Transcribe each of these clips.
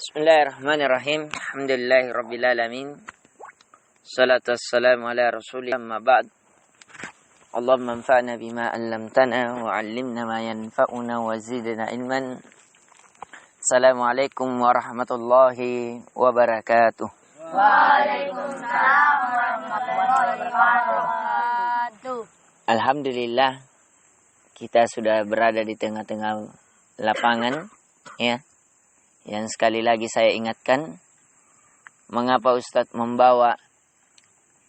Bismillahirrahmanirrahim. Alhamdulillahirrabbilalamin. Salatu wassalamu ala rasulillah amma ba'd. Allahumma anfa'na bima 'allamtana wa 'allimna ma yanfa'una wa zidna ilman. Assalamualaikum warahmatullahi wabarakatuh. Waalaikumsalam warahmatullahi wabarakatuh. Alhamdulillah kita sudah berada di tengah-tengah lapangan, ya. Yang sekali lagi saya ingatkan, mengapa Ustadz membawa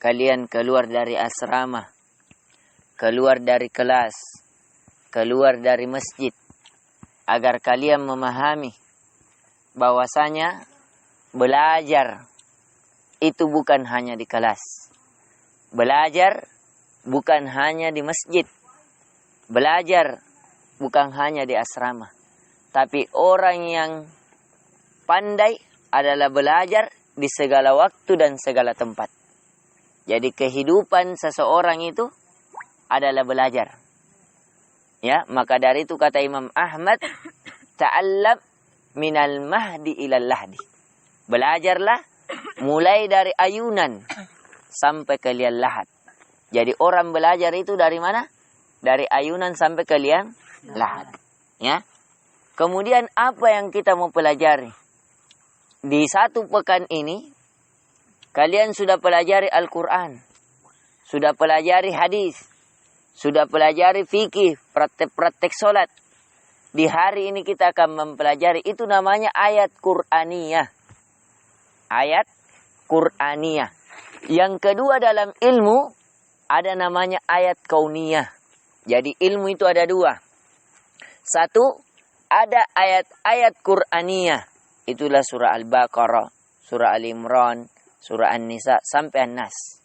kalian keluar dari asrama, keluar dari kelas, keluar dari masjid, agar kalian memahami bahwasanya belajar itu bukan hanya di kelas. Belajar bukan hanya di masjid. Belajar bukan hanya di asrama. Tapi orang yang pandai adalah belajar di segala waktu dan segala tempat. Jadi kehidupan seseorang itu adalah belajar. Ya, maka dari itu kata Imam Ahmad, ta'allam minal mahdi ilal lahdi. Belajarlah mulai dari ayunan sampai ke liang lahat. Jadi orang belajar itu dari mana? Dari ayunan sampai ke liang lahat. Ya. Kemudian apa yang kita mau pelajari? Di satu pekan ini, kalian sudah pelajari Al-Quran, sudah pelajari hadis, sudah pelajari fikih, praktek-praktek sholat. Di hari ini kita akan mempelajari, itu namanya ayat Qur'aniyah. Ayat Qur'aniyah. Yang kedua dalam ilmu, ada namanya ayat kauniyah. Jadi ilmu itu ada dua. Satu, ada ayat-ayat Qur'aniyah. Itulah surah Al-Baqarah, surah Al-Imran, surah An-Nisa, sampai An-Nas.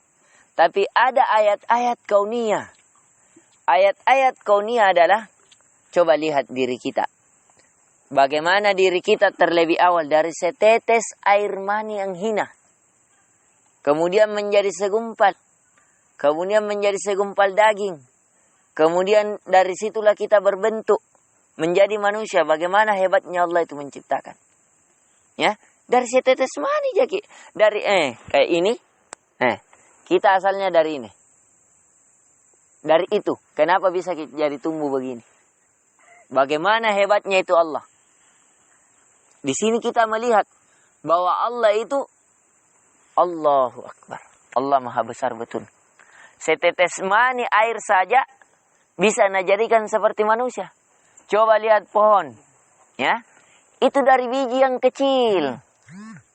Tapi ada ayat-ayat kauniyah. Ayat-ayat kauniyah adalah, coba lihat diri kita. Bagaimana diri kita terlebih awal dari setetes air mani yang hina. Kemudian menjadi segumpal. Kemudian menjadi segumpal daging. Kemudian dari situlah kita berbentuk. Menjadi manusia. Bagaimana hebatnya Allah itu menciptakan. Ya, dari setetes mani jadi dari kayak ini, kita asalnya dari ini, dari itu. Kenapa bisa jadi tumbuh begini? Bagaimana hebatnya itu Allah? Di sini kita melihat bahwa Allah itu Allahu Akbar. Allah Maha Besar betul. Setetes mani air saja bisa dijadikan seperti manusia. Coba lihat pohon, ya. Itu dari biji yang kecil.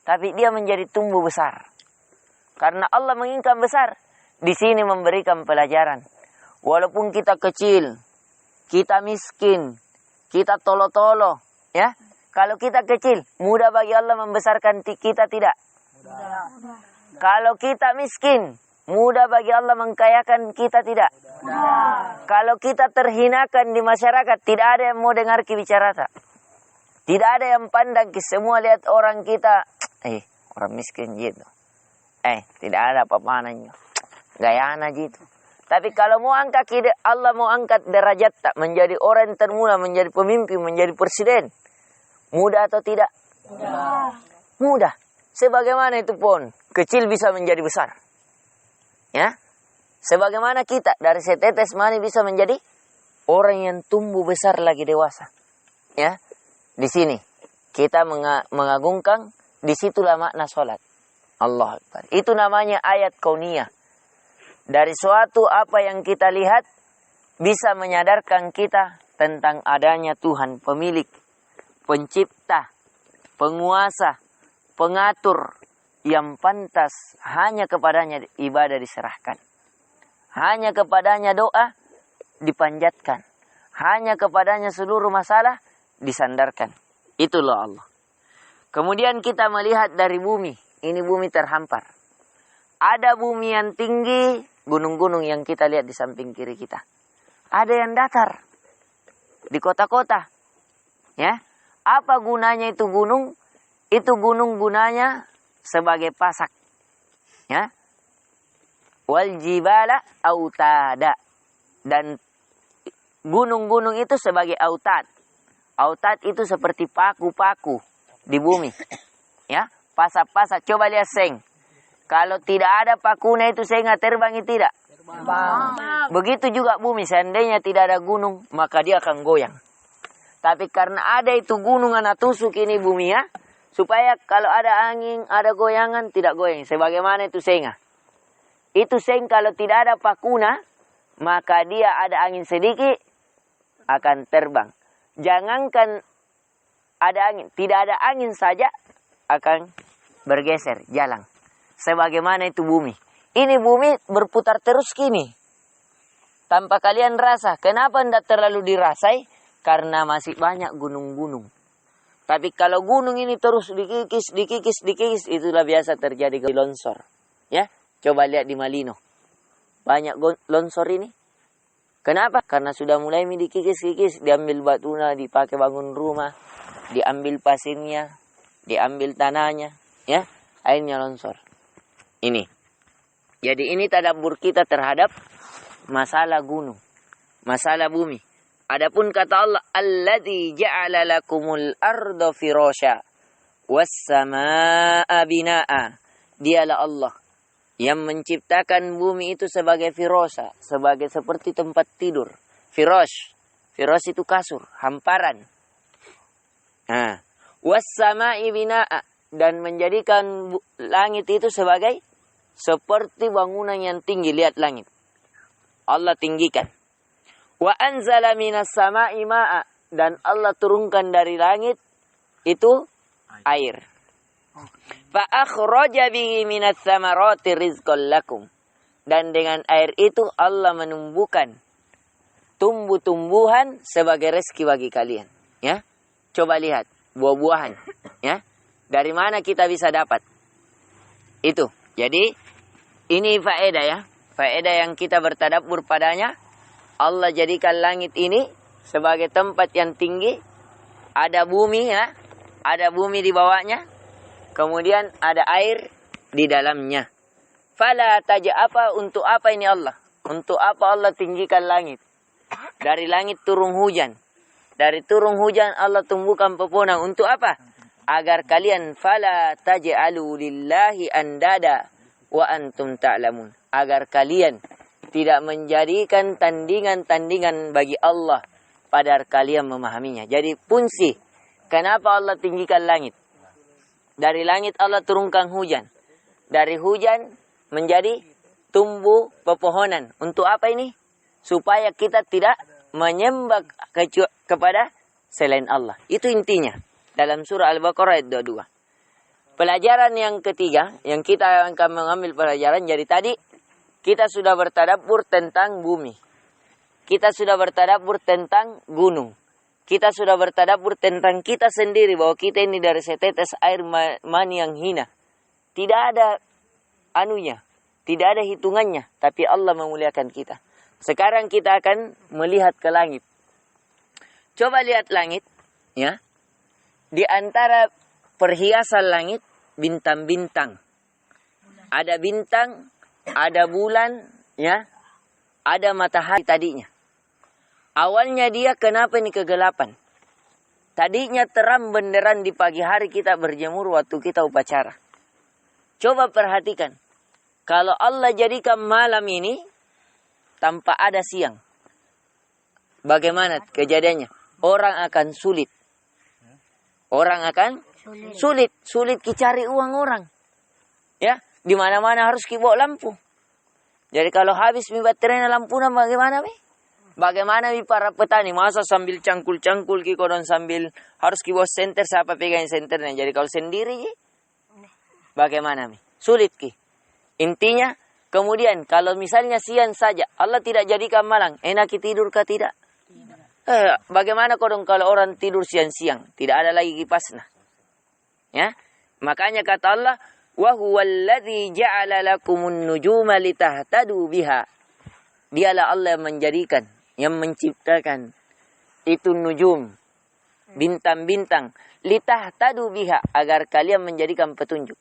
Tapi dia menjadi tumbuh besar. Karena Allah menginginkan besar. Di sini memberikan pelajaran. Walaupun kita kecil. Kita miskin. Kita tolo-tolo. Ya. Kalau kita kecil. Mudah bagi Allah membesarkan kita tidak? Mudah. Kalau kita miskin. Mudah bagi Allah mengkayakan kita tidak? Mudah. Kalau kita terhinakan di masyarakat. Tidak ada yang mau dengar bicara tak? Tidak ada yang pandang, semua lihat orang kita, orang miskin gitu. Tidak ada apa-apanya. Gayana gitu. Tapi kalau mau angkat, Allah mau angkat derajat tak, menjadi orang yang termulia, menjadi pemimpin, menjadi presiden. Mudah atau tidak? Mudah. Mudah. Sebagaimana itu pun, kecil bisa menjadi besar. Ya. Sebagaimana kita, dari setetes mani bisa menjadi orang yang tumbuh besar lagi dewasa. Ya. Di sini kita mengagungkan, disitulah makna sholat. Allah Akbar. Itu namanya ayat kauniyah. Dari suatu apa yang kita lihat bisa menyadarkan kita tentang adanya Tuhan pemilik, pencipta, penguasa, pengatur yang pantas hanya kepadanya ibadah diserahkan. Hanya kepadanya doa dipanjatkan. Hanya kepadanya seluruh masalah disandarkan. Itulah Allah. Kemudian kita melihat dari bumi. Ini bumi terhampar. Ada bumi yang tinggi, gunung-gunung yang kita lihat di samping kiri kita. Ada yang datar. Di kota-kota. Ya. Apa gunanya itu gunung? Itu gunung gunanya sebagai pasak. Ya. Wal jibala autada. Dan gunung-gunung itu sebagai autad. Autad itu seperti paku-paku di bumi. Ya, pasak-pasak. Coba lihat seng. Kalau tidak ada pakuna itu seng terbang tidak? Begitu juga bumi, seandainya tidak ada gunung, maka dia akan goyang. Tapi karena ada itu gunung anak tusuk ini bumi ya, supaya kalau ada angin, ada goyangan, tidak goyang. Sebagaimana itu senga. Itu seng kalau tidak ada pakuna, maka dia ada angin sedikit, akan terbang. Jangankan ada angin, tidak ada angin saja, akan bergeser, jalan. Sebagaimana itu bumi. Ini bumi berputar terus kini. Tanpa kalian rasa. Kenapa tidak terlalu dirasai? Karena masih banyak gunung-gunung. Tapi kalau gunung ini terus dikikis, itulah biasa terjadi longsor. Ya, coba lihat di Malino. Banyak longsor ini. Kenapa? Karena sudah mulai dikikis-kikis, diambil batuna, dipakai bangun rumah, diambil pasirnya, diambil tanahnya, ya, akhirnya longsor. Ini. Jadi ini tadabbur kita terhadap masalah gunung, masalah bumi. Adapun kata Allah, alladzi ja'ala lakumul arda firasya was samaa'a binaa'a. Dialah Allah yang menciptakan bumi itu sebagai firasya, sebagai seperti tempat tidur. Firash itu kasur, hamparan. Nah, was samaa'i binaa'a, dan menjadikan langit itu sebagai seperti bangunan yang tinggi. Lihat langit, Allah tinggikan. Wa anzala minas sama'i ma'a, dan Allah turunkan dari langit itu air. Fa akhraja bihi minas samarati rizqan lakum, dan dengan air itu Allah menumbuhkan tumbuh-tumbuhan sebagai rezeki bagi kalian, ya. Coba lihat buah-buahan, ya. Dari mana kita bisa dapat? Itu. Jadi ini faedah ya. Faedah yang kita bertadabbur padanya. Allah jadikan langit ini sebagai tempat yang tinggi. Ada bumi ya. Ada bumi di bawahnya. Kemudian ada air di dalamnya. Fala apa untuk apa ini Allah? Untuk apa Allah tinggikan langit? Dari langit turun hujan. Dari turun hujan Allah tumbuhkan pepohonan. Untuk apa? Agar kalian fala taj'alu lillahi andada wa antum ta'lamun. Agar kalian tidak menjadikan tandingan-tandingan bagi Allah, padahal kalian memahaminya. Jadi fungsi, kenapa Allah tinggikan langit? Dari langit Allah turunkan hujan. Dari hujan menjadi tumbuh pepohonan. Untuk apa ini? Supaya kita tidak menyembah kepada selain Allah. Itu intinya. Dalam surah Al-Baqarah ayat 22. Pelajaran yang ketiga, yang kita akan mengambil pelajaran, jadi tadi kita sudah bertadabbur tentang bumi. Kita sudah bertadabbur tentang gunung. Kita sudah bertadabbur tentang kita sendiri, bahwa kita ini dari setetes air mani yang hina. Tidak ada anunya, tidak ada hitungannya, tapi Allah memuliakan kita. Sekarang kita akan melihat ke langit. Coba lihat langit, ya. Di antara perhiasan langit, bintang-bintang. Ada bintang, ada bulan, ya, ada matahari tadinya. Awalnya dia kenapa ini kegelapan? Tadinya terang benderang di pagi hari kita berjemur waktu kita upacara. Coba perhatikan. Kalau Allah jadikan malam ini tanpa ada siang. Bagaimana kejadiannya? Orang akan sulit. Orang akan sulit. Sulit cari uang orang. Ya. Di mana-mana harus bawa lampu. Jadi kalau habis baterainya lampu, bagaimana? Bagaimana para petani? Masa sambil cangkul-cangkul dan sambil harus bawa senter, siapa pegang senternya. Jadi kalau sendiri, bagaimana? Sulit. Intinya, kemudian kalau misalnya siang saja, Allah tidak jadikan malam. Enak tidur kah tidak? Bagaimana kalau orang tidur siang-siang? Tidak ada lagi kipasnya. Ya, makanya kata Allah, wa huwallazi ja'ala lakumun nujuma litahtadu biha. Dialah Allah yang menjadikan, yang menciptakan itu nujum, bintang-bintang, litahtadu biha, agar kalian menjadikan petunjuk.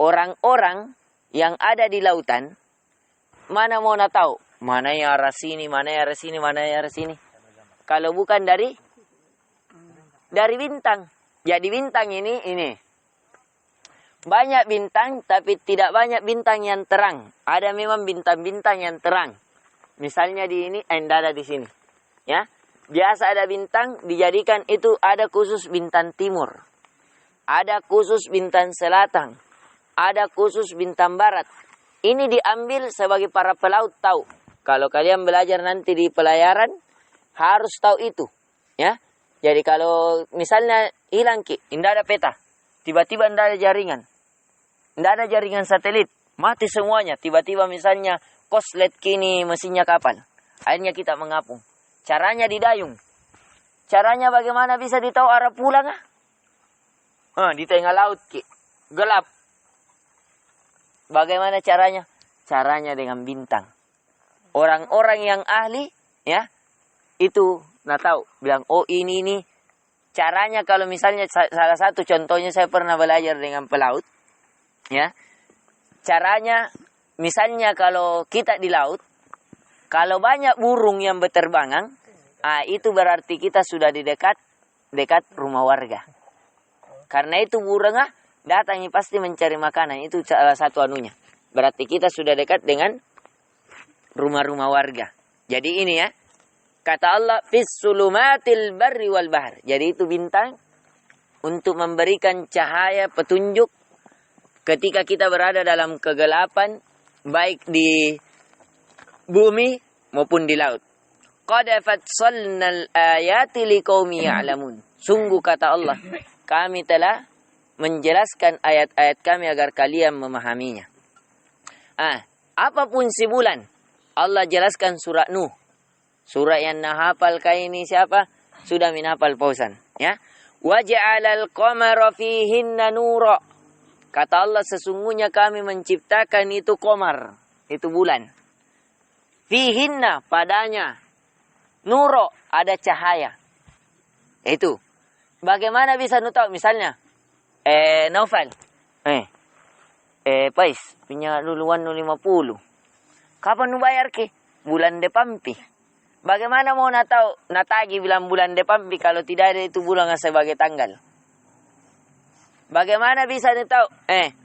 Orang-orang yang ada di lautan, mana mau tahu mana yang arah sini, mana yang arah sini, mana yang arah sini? Kalau bukan dari bintang. Jadi bintang ini banyak bintang tapi tidak banyak bintang yang terang. Ada memang bintang-bintang yang terang. Misalnya di ini, tidak ada di sini. Ya, biasa ada bintang dijadikan itu ada khusus bintang timur, ada khusus bintang selatan, ada khusus bintang barat. Ini diambil sebagai para pelaut tahu. Kalau kalian belajar nanti di pelayaran harus tahu itu. Ya, jadi kalau misalnya hilang tidak ada peta, tiba-tiba tidak ada jaringan, tidak ada jaringan satelit, mati semuanya. Tiba-tiba misalnya koslet kini mesinnya kapal, akhirnya kita mengapung. Caranya didayung. Caranya bagaimana bisa ditahu arah pulang? Di tengah laut gelap. Bagaimana caranya? Caranya dengan bintang. Orang-orang yang ahli, ya, itu nggak tahu. Bilang, oh ini. Caranya kalau misalnya salah satu contohnya saya pernah belajar dengan pelaut, ya. Caranya, misalnya kalau kita di laut, kalau banyak burung yang berterbangan, itu berarti kita sudah di dekat rumah warga. Karena itu burung datang pasti mencari makanan. Itu salah satu anunya. Berarti kita sudah dekat dengan rumah-rumah warga. Jadi ini ya, kata Allah, fis sulumatil barri wal bahr. Jadi itu bintang untuk memberikan cahaya petunjuk ketika kita berada dalam kegelapan, baik di bumi maupun di laut. Qad fassalnal ayati liqaumi ya'lamun. Sungguh kata Allah, kami telah menjelaskan ayat-ayat kami agar kalian memahaminya. Apapun si bulan, Allah jelaskan surat Nuh. Surat yang nahapal ini siapa? Sudah minhafal pausan, ya. Wa ja'alal qamara fihinna nura. Kata Allah, sesungguhnya kami menciptakan itu qamar, itu bulan. Fihinna, padanya. Nuro, ada cahaya. Itu. Bagaimana bisa tahu? Misalnya, Novel. Pais, punya duluan 50. Kapan nu bayar ke? Bulan depan pi. Bagaimana mau natagi bilang bulan depan pi kalau tidak ada itu bulan sebagai tanggal? Bagaimana bisa tahu?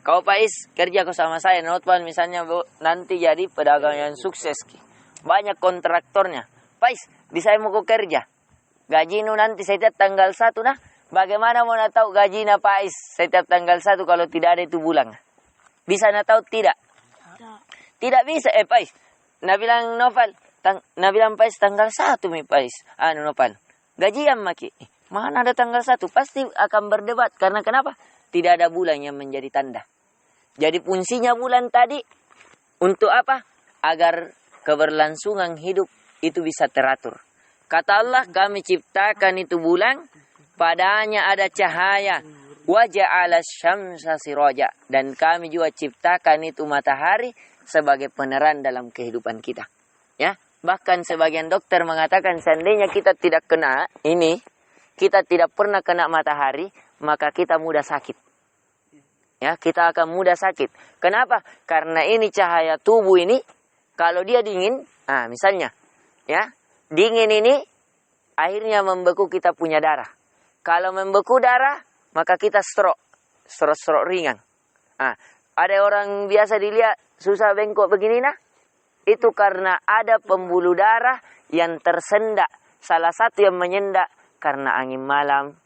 Kau Pais kerja sama saya, Notpan misalnya nanti jadi pedagang yang sukses ki. Banyak kontraktornya. Pais, bisa mau kerja. Gaji nu nanti setiap tanggal 1 nah. Bagaimana mau tahu gaji na Pais setiap tanggal 1 kalau tidak ada itu bulan? Bisa tahu tidak? Tidak bisa. Pais. Bilang Novel. Bilang Pais tanggal 1 mi Pais. Novel. Gajian maki. Mana ada tanggal 1? Pasti akan berdebat. Karena kenapa? Tidak ada bulan yang menjadi tanda. Jadi fungsinya bulan tadi untuk apa? Agar keberlangsungan hidup itu bisa teratur. Kata Allah, kami ciptakan itu bulan, padanya ada cahaya. Wa ja'ala syamsa siraja, dan kami juga ciptakan itu matahari sebagai penerang dalam kehidupan kita. Ya, bahkan sebagian dokter mengatakan seandainya kita tidak kena ini, kita tidak pernah kena matahari, maka kita mudah sakit. Ya, kita akan mudah sakit. Kenapa? Karena ini cahaya tubuh ini kalau dia dingin, misalnya, ya, dingin ini akhirnya membeku kita punya darah. Kalau membeku darah, maka kita stroke ringan. Ada orang biasa dilihat susah bengkok begini nah, itu karena ada pembuluh darah yang tersendak. Salah satu yang menyendak karena angin malam,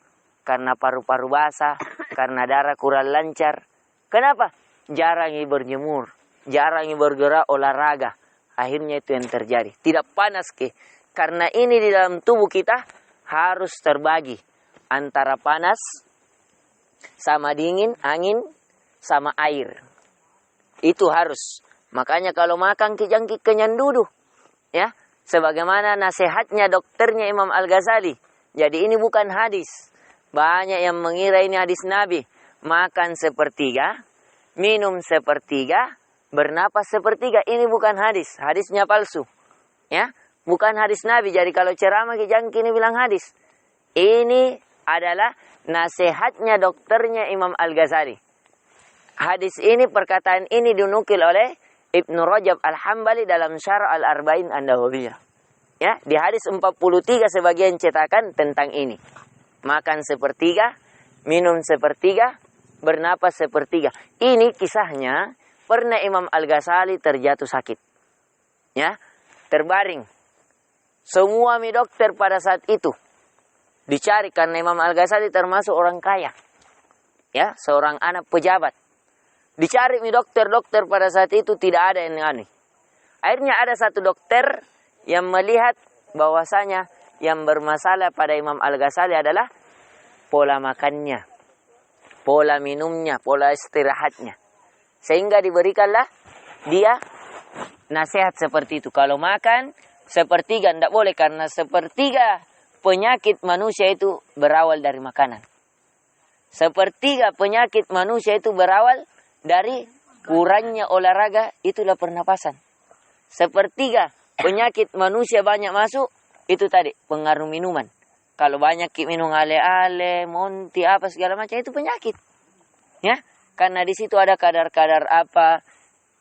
karena paru-paru basah, karena darah kurang lancar. Kenapa? Jarang berjemur, jarang bergerak olahraga. Akhirnya itu yang terjadi. Tidak panas karena ini di dalam tubuh kita harus terbagi antara panas sama dingin, angin sama air. Itu harus. Makanya kalau makan kijangki kenyang duduk, ya, sebagaimana nasihatnya dokternya Imam Al-Ghazali. Jadi ini bukan hadis. Banyak yang mengira ini hadis Nabi. Makan sepertiga, minum sepertiga, bernapas sepertiga. Ini bukan hadis. Hadisnya palsu. Ya, bukan hadis Nabi. Jadi kalau ceramah kijangki ini bilang hadis. Ini adalah nasihatnya dokternya Imam Al-Ghazali. Hadis ini, perkataan ini dinukil oleh Ibnu Rajab Al-Hambali dalam Syarah Al-Arba'in An-Nawawiyah. Ya, di hadis 43 sebagian cetakan tentang ini. Makan sepertiga, minum sepertiga, bernapas sepertiga. Ini kisahnya, pernah Imam Al-Ghazali terjatuh sakit. Ya, terbaring. Semua dokter pada saat itu dicari karena Imam Al-Ghazali termasuk orang kaya. Ya, seorang anak pejabat. Dicari dokter pada saat itu tidak ada yang aneh. Akhirnya ada satu dokter yang melihat bahwasanya yang bermasalah pada Imam Al-Ghazali adalah pola makannya, pola minumnya, pola istirahatnya. Sehingga diberikanlah dia nasihat seperti itu. Kalau makan sepertiga, tidak boleh karena sepertiga penyakit manusia itu berawal dari makanan. Sepertiga penyakit manusia itu berawal dari kurangnya olahraga, itulah pernapasan. Sepertiga penyakit manusia banyak masuk, itu tadi pengaruh minuman. Kalau banyak minum ale-ale, monti, apa segala macam, itu penyakit. Ya, karena di situ ada kadar-kadar apa.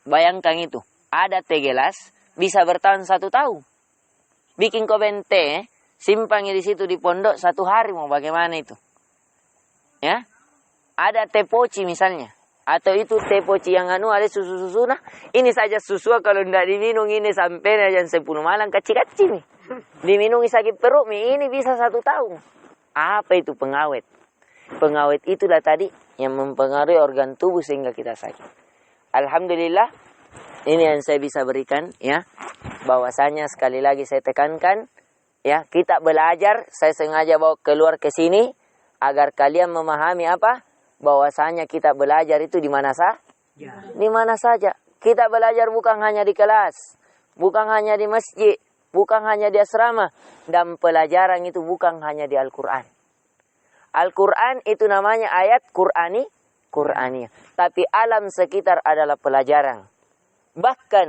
Bayangkan itu, ada teh gelas bisa bertahan 1 tahun. Bikin koben teh, simpangnya di situ di pondok 1 hari, mau bagaimana itu? Ya, ada teh poci misalnya, atau itu teh poci yang ada susu-susu. Nah, ini saja susu kalau tidak diminum ini sampai jam 10 malam kecil-kecil nih. Diminum sakit perut, ini bisa 1 tahun. Apa itu pengawet? Pengawet itulah tadi yang mempengaruhi organ tubuh sehingga kita sakit. Alhamdulillah, ini yang saya bisa berikan ya. Bahwasanya sekali lagi saya tekankan ya, kita belajar, saya sengaja bawa keluar ke sini agar kalian memahami apa? Bahwasanya kita belajar itu di mana di mana saja. Kita belajar bukan hanya di kelas, bukan hanya di masjid, bukan hanya di asrama, dan pelajaran itu bukan hanya di Al-Quran. Al-Quran itu namanya ayat Qur'aniyah. Tapi alam sekitar adalah pelajaran. Bahkan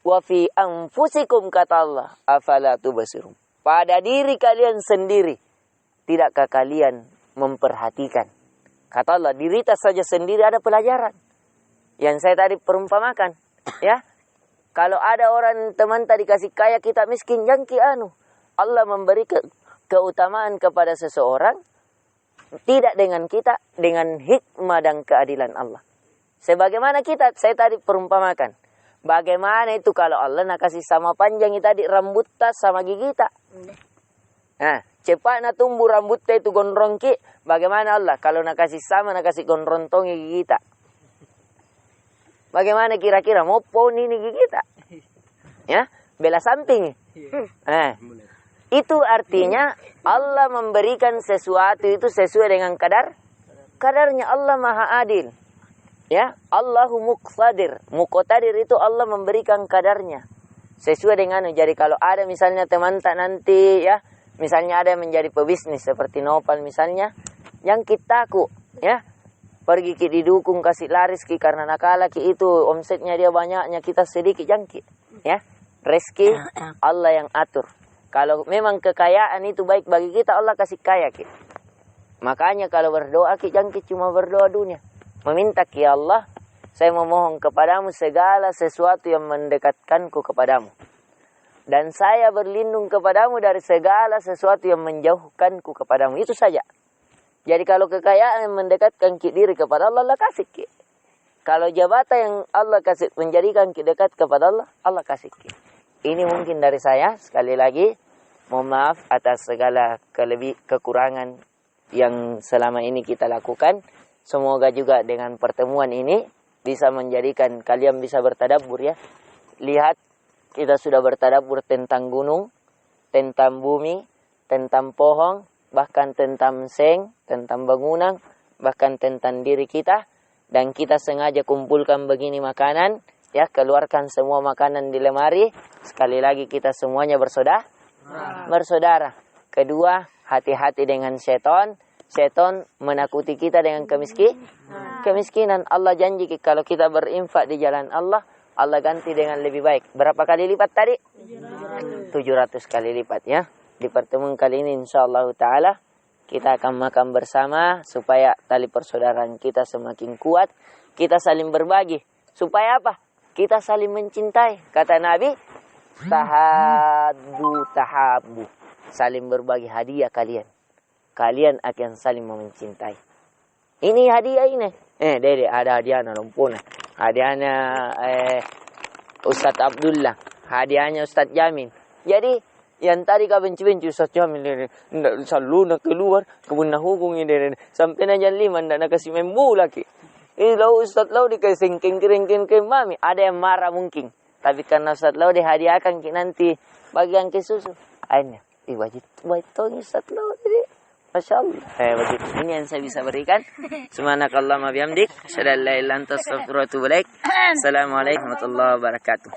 wa fi anfusikum kata Allah, afala tubsirun. Pada diri kalian sendiri, tidakkah kalian memperhatikan? Kata Allah, diri kita saja sendiri ada pelajaran. Yang saya tadi perumpamakan, ya. Kalau ada orang teman tadi kasih kaya, kita miskin, jangki Allah memberi keutamaan kepada seseorang, tidak dengan kita, dengan hikmah dan keadilan Allah. Sebagaimana kita, saya tadi perumpamakan. Bagaimana itu kalau Allah nak kasih sama panjang tadi rambut tas sama gigi tak? Nah, cepat nak tumbuh rambut itu gondrong ki. Bagaimana Allah kalau nak kasih sama, nak kasih gondrontong gigi tak? Bagaimana kira-kira mau poni ini gigi tak? Ya, bela samping. Nah, itu artinya Allah memberikan sesuatu itu sesuai dengan kadarnya. Allah Maha Adil. Ya, Allahu muqtadir. Muqtadir itu Allah memberikan kadarnya sesuai dengan. Jadi kalau ada misalnya teman tak nanti ya, misalnya ada yang menjadi pebisnis seperti Nopal misalnya, yang kita ya pergi ki didukung kasih laris ki karena nakala ki itu omsetnya dia banyaknya, kita sedikit jangki ya. Rezeki Allah yang atur. Kalau memang kekayaan itu baik bagi kita, Allah kasih kaya ki. Makanya kalau berdoa ki jangan cuma berdoa dunia. Meminta ki Allah, saya memohon kepadamu segala sesuatu yang mendekatkanku kepadamu. Dan saya berlindung kepadamu dari segala sesuatu yang menjauhkanku kepadamu. Itu saja. Jadi kalau kekayaan yang mendekatkan diri kepada Allah, Allah kasih ki. Kalau jabatan yang Allah kasih menjadikan ki dekat kepada Allah, Allah kasih ki. Ini mungkin dari saya. Sekali lagi, mohon maaf atas segala kekurangan yang selama ini kita lakukan. Semoga juga dengan pertemuan ini bisa menjadikan kalian bisa bertadabbur ya. Lihat, kita sudah bertadabbur tentang gunung, tentang bumi, tentang pohon, bahkan tentang seng, tentang bangunan, bahkan tentang diri kita. Dan kita sengaja kumpulkan begini makanan, ya, keluarkan semua makanan di lemari. Sekali lagi kita semuanya bersaudara. Kedua, hati-hati dengan setan. Setan menakuti kita dengan kemiskinan. Allah janji kalau kita berinfak di jalan Allah, Allah ganti dengan lebih baik. Berapa kali lipat tadi? 700 kali lipat ya. Di pertemuan kali ini insyaallah ta'ala kita akan makan bersama supaya tali persaudaraan kita semakin kuat. Kita saling berbagi. Supaya apa? Kita saling mencintai. Kata Nabi, tahabbu. Saling berbagi hadiah kalian. Kalian akan saling mencintai. Ini hadiah ini. Dede, ada hadiahnya lumpur. Hadiahnya Ustadz Abdullah. Hadiahnya Ustadz Jamin. Jadi, yang tadi kau benci-benci Ustadz Jamin. Nggak selalu nak keluar. Kebun nak hubungi. Sampai na jam 5. Nggak nak kasih main bola. Lau Ustadz Lau dikasih kering mami. Ada yang marah mungkin. Tapi karena Ustadz Lau dihadiahkan nanti bagi yang ke susu. Akhirnya, wajib Ustadz Lau. Masya Allah. Wajib. Ini yang saya bisa berikan. Subhanakallahumma bihamdik. Asyhadu an la ilaha illa anta astaghfiruka wa atubu ilaik. Assalamualaikum warahmatullahi wabarakatuh.